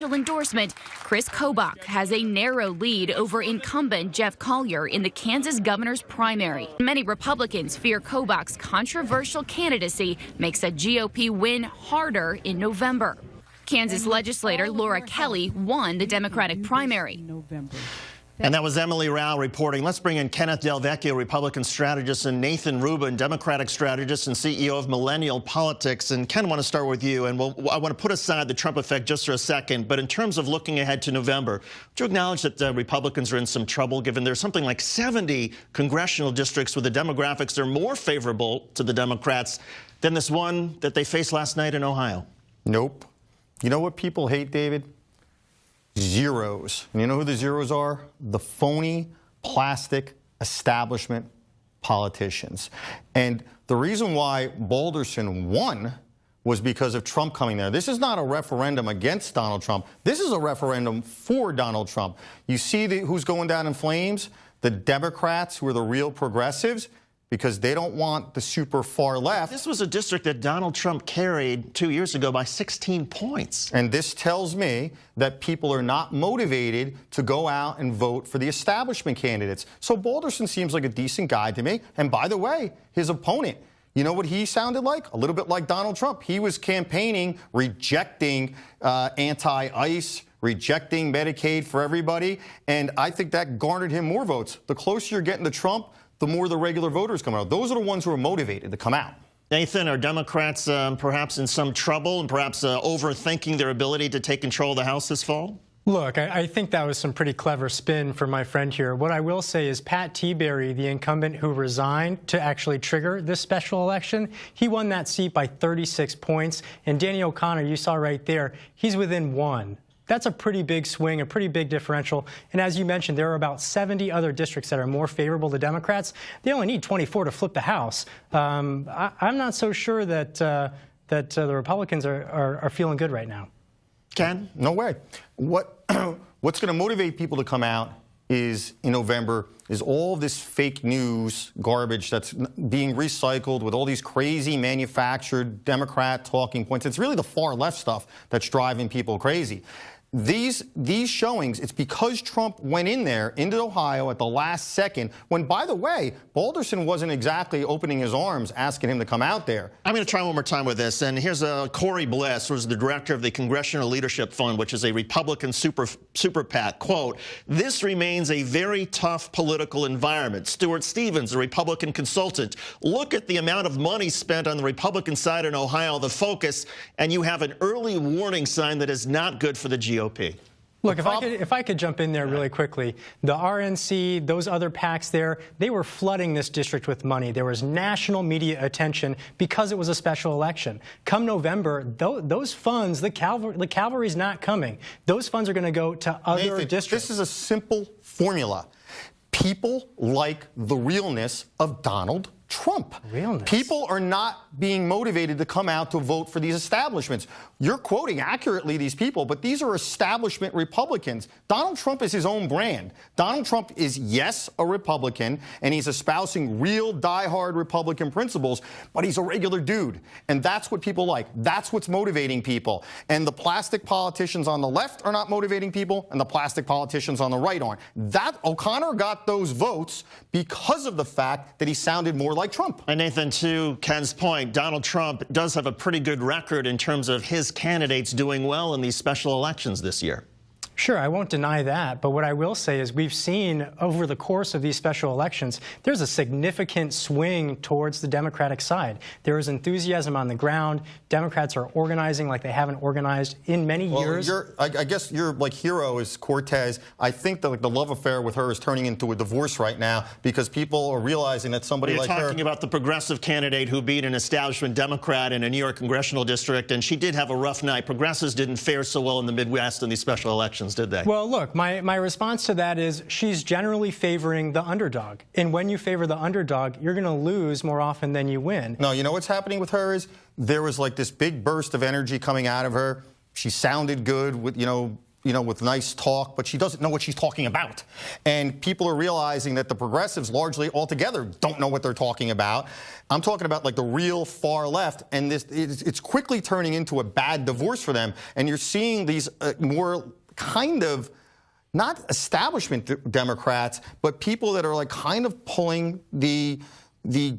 presidential endorsement, Chris Kobach has a narrow lead over incumbent Jeff Collier in the Kansas governor's primary. Many Republicans fear Kobach's controversial candidacy makes a GOP win harder in November. Kansas legislator Laura Kelly won the Democratic primary. And that was Emily Rao reporting. Let's bring in Kenneth Vecchio, Republican strategist, and Nathan Rubin, Democratic strategist and CEO of Millennial Politics. And Ken, I want to start with you. And I want to put aside the Trump effect just for a second. But in terms of looking ahead to November, would you acknowledge that Republicans are in some trouble, given there's something like 70 congressional districts where the demographics are more favorable to the Democrats than this one that they faced last night in Ohio? Nope. You know what people hate, David? Zeros. And you know who the zeros are? The phony, plastic, establishment politicians. And the reason why Balderson won was because of Trump coming there. This is not a referendum against Donald Trump. This is a referendum for Donald Trump. You see who's going down in flames? The Democrats, who are the real progressives, because they don't want the super far left. This was a district that Donald Trump carried 2 years ago by 16 points. And this tells me that people are not motivated to go out and vote for the establishment candidates. So Balderson seems like a decent guy to me. And by the way, his opponent, you know what he sounded like? A little bit like Donald Trump. He was campaigning, rejecting anti-ICE, rejecting Medicaid for everybody. And I think that garnered him more votes. The closer you're getting to Trump, the more the regular voters come out. Those are the ones who are motivated to come out. Nathan, are Democrats perhaps in some trouble and perhaps overthinking their ability to take control of the House this fall? Look, I think that was some pretty clever spin for my friend here. What I will say is Pat Tiberi, the incumbent who resigned to actually trigger this special election, he won that seat by 36 points. And Danny O'Connor, you saw right there, he's within 1. That's a pretty big swing, a pretty big differential. And as you mentioned, there are about 70 other districts that are more favorable to Democrats. They only need 24 to flip the House. I'm not so sure that the Republicans are feeling good right now. Ken? No way. What's going to motivate people to come out is in November is all this fake news garbage that's being recycled with all these crazy manufactured Democrat talking points. It's really the far left stuff that's driving people crazy. These showings, it's because Trump went in there into Ohio at the last second when, by the way, Balderson wasn't exactly opening his arms asking him to come out there. I'm going to try one more time with this. And here's Corey Bliss, who's the director of the Congressional Leadership Fund, which is a Republican super PAC. Quote, "This remains a very tough political environment. Stuart Stevens, a Republican consultant. Look at the amount of money spent on the Republican side in Ohio, the focus, and you have an early warning sign that is not good for the GOP. Look, if I could jump in there really quickly, the RNC, those other PACs there, they were flooding this district with money. There was national media attention because it was a special election. Come November, those funds, the cavalry's not coming. Those funds are going to go to other districts. This is a simple formula. People like the realness of Donald Trump. Realness. People are not being motivated to come out to vote for these establishments. You're quoting accurately these people, but these are establishment Republicans. Donald Trump is his own brand. Donald Trump is, yes, a Republican, and he's espousing real diehard Republican principles, but he's a regular dude. And that's what people like. That's what's motivating people. And the plastic politicians on the left are not motivating people, and the plastic politicians on the right aren't. O'Connor got those votes because of the fact that he sounded more like Trump. And Nathan, to Ken's point, Donald Trump does have a pretty good record in terms of his candidates doing well in these special elections this year. Sure, I won't deny that. But what I will say is we've seen over the course of these special elections, there's a significant swing towards the Democratic side. There is enthusiasm on the ground. Democrats are organizing like they haven't organized in many years. I guess your hero is Cortez. I think that the love affair with her is turning into a divorce right now because people are realizing that somebody like her... You're talking about the progressive candidate who beat an establishment Democrat in a New York congressional district, and she did have a rough night. Progressives didn't fare so well in the Midwest in these special elections, did they? Well, look, my response to that is she's generally favoring the underdog. And when you favor the underdog, you're going to lose more often than you win. No, you know what's happening with her is there was like this big burst of energy coming out of her. She sounded good with, with nice talk, but she doesn't know what she's talking about. And people are realizing that the progressives largely altogether don't know what they're talking about. I'm talking about like the real far left, and it's quickly turning into a bad divorce for them. And you're seeing these more kind of not establishment Democrats, but people that are like kind of pulling the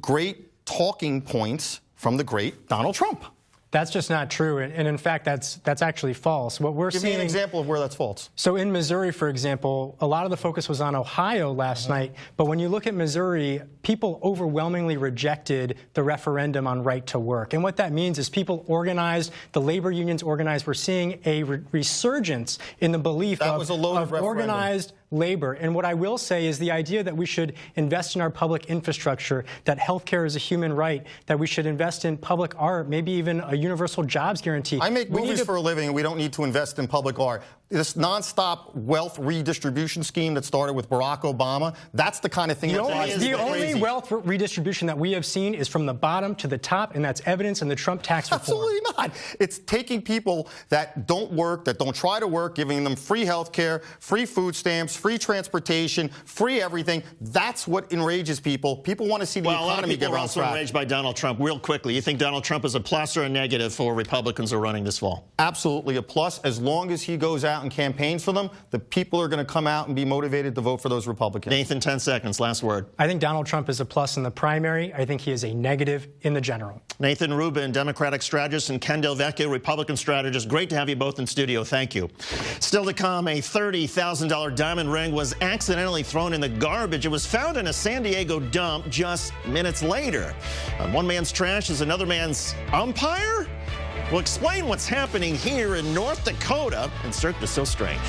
great talking points from the great Donald Trump. That's just not true, and in fact, that's actually false. What we're Give seeing. me an example of where that's false. So in Missouri, for example, a lot of the focus was on Ohio last night, but when you look at Missouri, people overwhelmingly rejected the referendum on right to work. And what that means is people organized, the labor unions organized. We're seeing a resurgence in the belief of organized labor. And what I will say is the idea that we should invest in our public infrastructure, that healthcare is a human right, that we should invest in public art, maybe even a universal jobs guarantee. I make movies for a living, and we don't need to invest in public art. This nonstop wealth redistribution scheme that started with Barack Obama, that's the kind of thing the only wealth redistribution that we have seen is from the bottom to the top, and that's evidence in the Trump tax reform. Absolutely not. It's taking people that don't work, that don't try to work, giving them free health care, free food stamps, free transportation, free everything. That's what enrages people. People want to see the economy get on track. A lot of people are also enraged by Donald Trump. Real quickly, you think Donald Trump is a plus or a negative for Republicans who are running this fall? Absolutely a plus. As long as he goes out and campaigns for them, the people are going to come out and be motivated to vote for those Republicans. Nathan, 10 seconds. Last word. I think Donald Trump is a plus in the primary. I think he is a negative in the general. Nathan Rubin, Democratic strategist, and Ken Vecchio, Republican strategist. Great to have you both in studio. Thank you. Still to come, a $30,000 diamond ring was accidentally thrown in the garbage. It was found in a San Diego dump just minutes later. One man's trash is another man's umpire? We'll explain what's happening here in North Dakota and Cirque du So Strange.